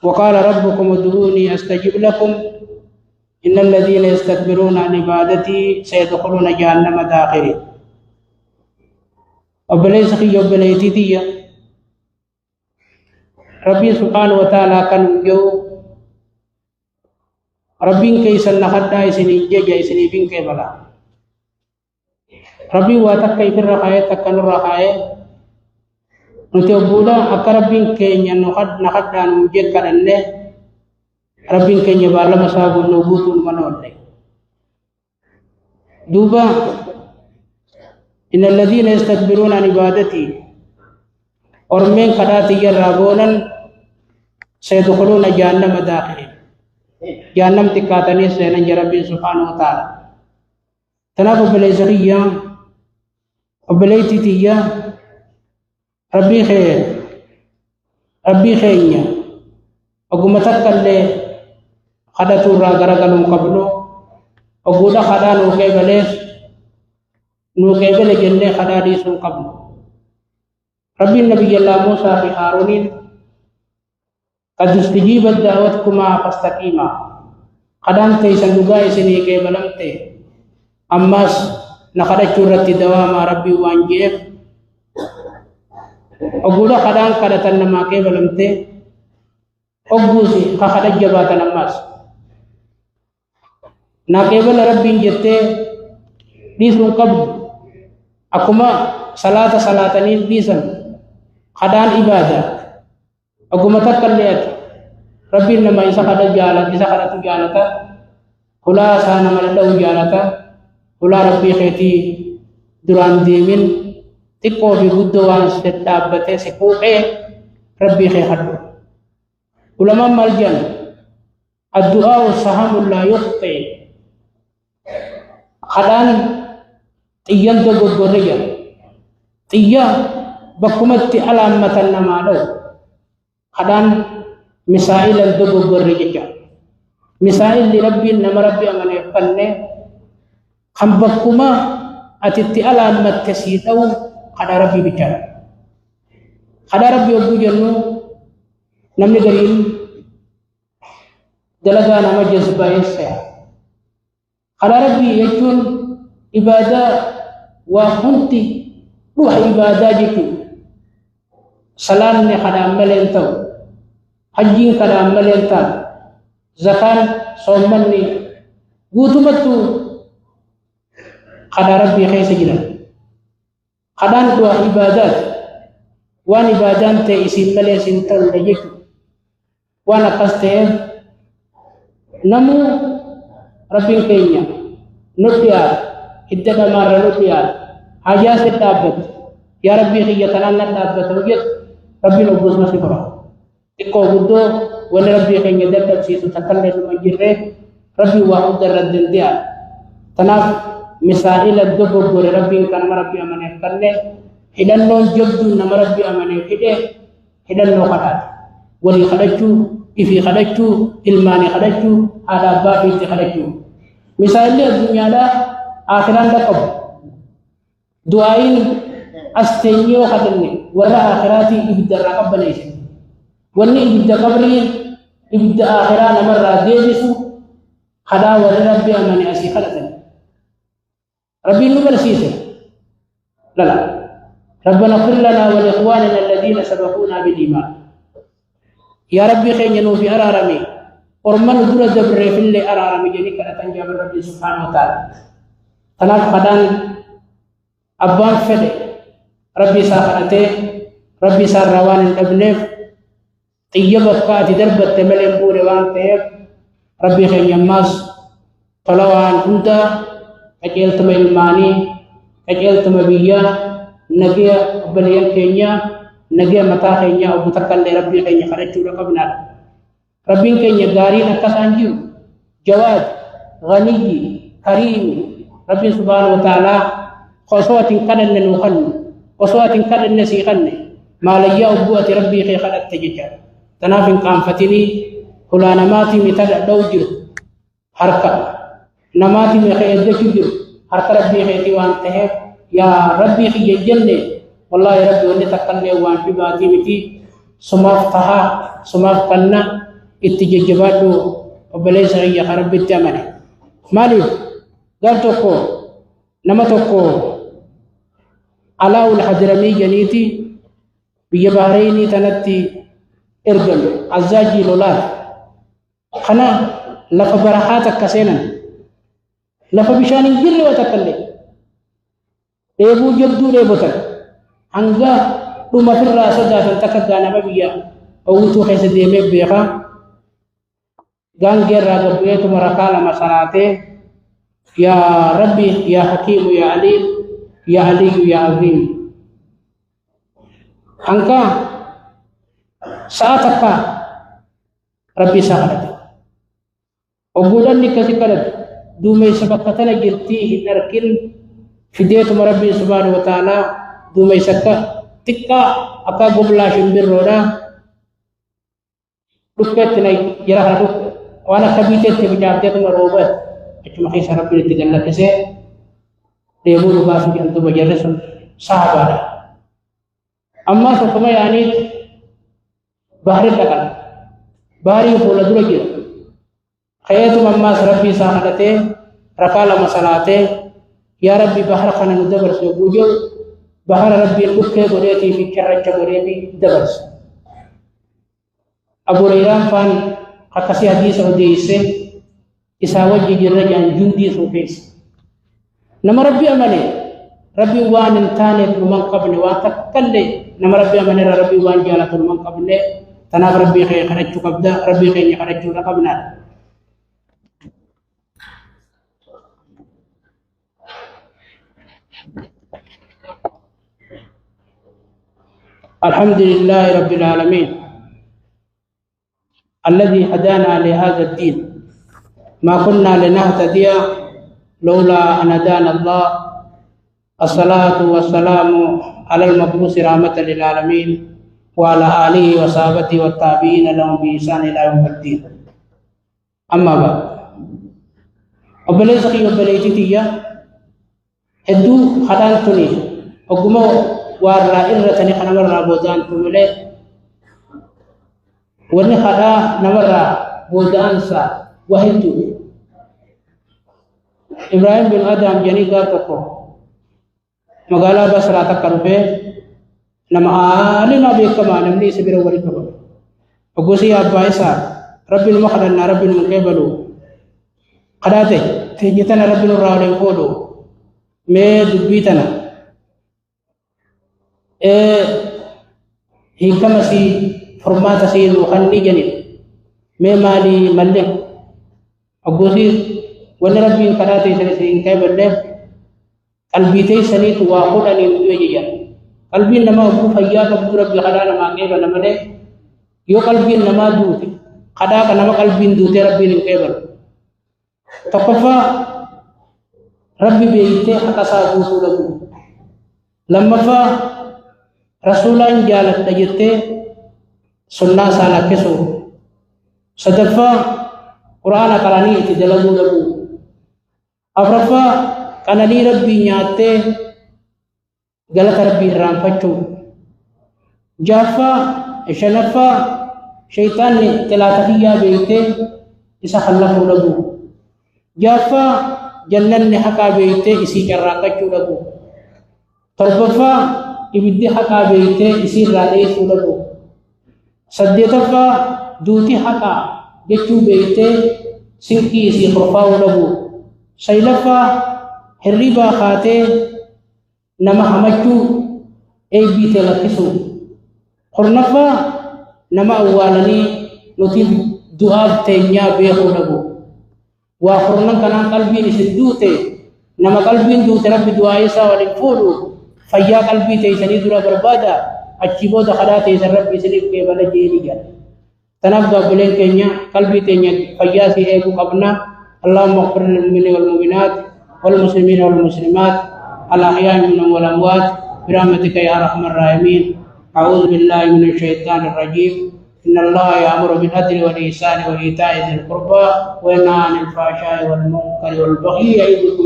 وقال ربكم ادعوني استجب لكم ان الذين يستكبرون عن عبادتي سيدخلون جهنم داخرين. وبليس خي وبليتي دي ربي سبحانه وتعالى كان جو ربي كيس النخدة يسني جيجا يسني بين كيبلا ربي واتك كيف الرخاية تكن الرخاية نتوبولا أكربين كينيا نخدة نمجد كرنة ربي كينيا بارلا مسابو نبوت المنول دوبا إن الذين يستكبرون عن عبادتي أرمين كداتي يرابونا سيدخلون جهنم داخلين. جهنم تكاتني سينا ربي سبحانه وتعالى تنافو بليزغية وبليتيتية ربي خير ربي خيرنا أقومتك اللي خدتو راغرغلون قبلو أقودا خدا نوكي بليس نوكي بلجنة خدا ديسون قبلو ربي النبي الله موسى في هارونين قد استجيبت دعوتكما فاستقيما قدان تيسن دغاي سني كي بلمتي اماس نخدت رتي دوام ربي وانجيف اغودا قدان قدتن ما كي بلمتي اغوسي خدت جباتن اماس ناكيبل ربي جته ديسو قبل اكما صلاه نين ديسن قدان عباده أقوم تكليت ربي إنما يسخر جالت يسخر جالتا كلا سانا ملدو جالتا كلا ربي خيتي دران ديمين تكو في بدوان ستابته سكوكي ربي خي حدو علماء ملجن الدعاء سهم لا يخطئ خدان تيان دو غوريا تيا بكمت علامة النمالو خدان مسائل الدبو برجع مسائل لربي نما ربي امن يفنه خمبكما اتتي علامة تسيتو خدا ربي بيچارا خدا ربي يوبو جنو نمني غريم دلغا نما جذبا يسيا خدا ربي يجون عبادة وكنتي روح عبادة جتو سلام خدا ملنتو حجين كلام مليانتان زكان صومني غوتمتو خدا ربي خيس جنا خدان دو عبادات وان عبادان تي اسم ملي سنتل لجك وانا قستين نمو ربي كينيا نوتيا ادنا مار نوتيا حاجه ستابت يا ربي خي تنان تابت وجد ربي نبوس مسيفرا إكو بدو ولا ربي كان يدرب سيسو تكلم مجرة ربي واحد درد ديا تناف مسائل الدبر بور ربي كان مربي أمانة كله هدن لون جبدو نم ربي أمانة كده هدن لون خدات ولي خداتو إفي خداتو إلماني خداتو على بابي خداتو مسائل الدنيا دا آخران دا قب دعائين أستنيو خدني ورا آخراتي إبدر رقب بنيش وني إبدا قبرين إبدا آخران مرة ديجسو خدا وربي أماني أسي خلقني ربي نبل سيسي لا ربنا اغفر لنا ولإخواننا الذين سبقونا بالإيمان يا ربي خين ينو في أرارمي ورمان دور دبر في اللي أرارمي جنيك لتنجاب ربي سبحانه وتعالى تنال خدان أبان فدي ربي ساخرته ربي سار روان الأبنف طيبت قاتي دربت تملين بوري وان تيب ربي خير يماس طلوان انت كجلت ملماني كجلت مبيا نجيا بليان كينيا نجيا متا كينيا او بتكل ربي خير خرجت رقبنا ربي كينيا غاري نكسانجو جواد غني كريم ربي سبحانه وتعالى قصوات كدن نخن قصوات كدن نسيخن ما ليا ابوات ربي خير خلت تججا تنافن قام فتني كلا نماتي مثل دوجر حركة نماتي مخير دكجر حركة ربي خيتي وان تهب يا ربي خي الجنة والله يا ربي وني تقلني وان في باتي متي sumaaf tahaa sumaaf kanna itti jajjabaadhu obboleessa kiyya ka rabbitti amane. Maaliif gaaf tokko nama tokko Alaa'ul Hadramii janiiti biyya Bahareenii tanatti ergame azzaajii lolaaf kana lafa barahaa takka seenan lafa bishaan hin jirre waa takka illee dheebuu jabduu dheebotan hanga dhuma firraa sodaatan takka gaanama biyya owwituu keessa deemee beekaa gaangeerraa gabbu'eetuma rakaa lama salaatee yaa rabbi yaa hakiimu yaa aliim yaa aliyu yaa aziim hanga sa'a takka rabbi isaa kadhate obboodhanni akkasi kadhate duumeysa bakka tana jirtii hin arkin fideetuma rabbii subhaanahu wa ta'aalaa duumeysa akka xiqqaa akka goblaa shimbirroodha dhukkeetti na jara kana dhukke waan akka biiteetti bicaafteetuma roobat achuma keessa rabbiin itti gallakkisee deemuu dhugaa fi jedhamtuba jarri sun sahabaadha. Ammaa tokkoma yaaniit bahri dhaqan bahrii fuula dura jira ka'eetuma ammaas rabbii isaa kadhatee rakaa lama salaatee yaa rabbi bahara kana nu dabarse yogguu jedhu bahara rabbiin dhukkee godheetii fi cirracha godheetii dabarse. Abu Hurayraan faan akkasii hadiisa odeeyse isaa wajji jirra jaan jundii sun keessa nama rabbi amane rabbi waan hin taaneef numan qabne waan takkallee nama rabbi amaneerra rabbi waan jaalatu numan qabne tanaaf rabbii keenya kadhachuu qabda rabbii keenya kadhachuudha qabnaa. الحمد لله رب العالمين الذي هدانا لهذا الدين ما كنا لنهتدي لولا أن هدانا الله. الصلاة والسلام على المبعوث رحمة للعالمين وعلى آله وصحبه والتابعين لهم بإحسان إلى يوم الدين. أما بعد obboleessa kiyya obboleettii tiyya hedduu kadhaantuni ogummaa warraa irratanii kan namarraa booda'antu malee wanni kadhaa namarraa booda'ansa waa hedduu. Ibrahim bin Adam janii gaaf tokko magaalaa Basraa takka dhufee nama aalimaa beekamaa namni isa bira walitti qabame oggosii abbaa isaa rabbi numa kadhannaa rabbi numa qeebalu kadhaate teenye tana rabbi nurraa waliin fuudhu mee dubbii tana hiikama si furmaata si kan ni janiin mee maalii mallee oggosii wanni rabbiin kadhaate isin qeeballeef qalbii teessaniitu waa kudhaniin du'e jedhan. Qalbiin namaa uffuu fayyaa qabdu rabbi kadhaa namaa qeebala malee yoo qalbiin namaa duute kadhaa kan nama qalbiin duute rabbiin hin qeebalu. Tokkoffaa rabbi beeytee haqa isaa guutuu dhabu. Lammaffaa rasuulaan jaaladha jettee sunnaa isaa lakkisuu. Sadaffaa quraana qaranii itti dalaguu dhabu. Afraffaa qananii rabbii nyaattee galata rabbii irraanfachuu. Jaaffaa shanaffaa shayxaanni xilaata kiyyaa beeytee isa hallafuu dhabu. Jaaffaa jannanni haqaa beeytee isii carraaqachuu dhabu. Torbaffaa ibiddi haqaa beeytee isii irraa dheessuu dhabu. Saddeetaffaa duuti haqaa jechuu beeytee sinqii isii qurfaa'uu dhabu. Saylaffaa hirribaa kaatee nama hamachuu eebbiitee lakkisuu. Kurnaffaa nama awwaalanii nuti du'aaf teenyaa beekuu dhabu. Waa kurnan kanaan qalbiin isin duute nama qalbiin duute rabbi du'aa isaa waliin fuudhu fayyaa qalbii teessanii dura barbaada achi booda kadhaa teessan rabbi isiniif qeebala jeeni jedha. Tanaaf gaabbileen keenya qalbii teenya fayyaa si eeguu qabna. اللهم اغفر للمؤمنين والمؤمنات والمسلمين والمسلمات الأحياء منهم والأموات برحمتك يا أرحم الراحمين. أعوذ بالله من الشيطان الرجيم. إن الله يأمر بالعدل والإحسان وإيتاء ذي القربى وينهى عن الفحشاء والمنكر والبغي يعظكم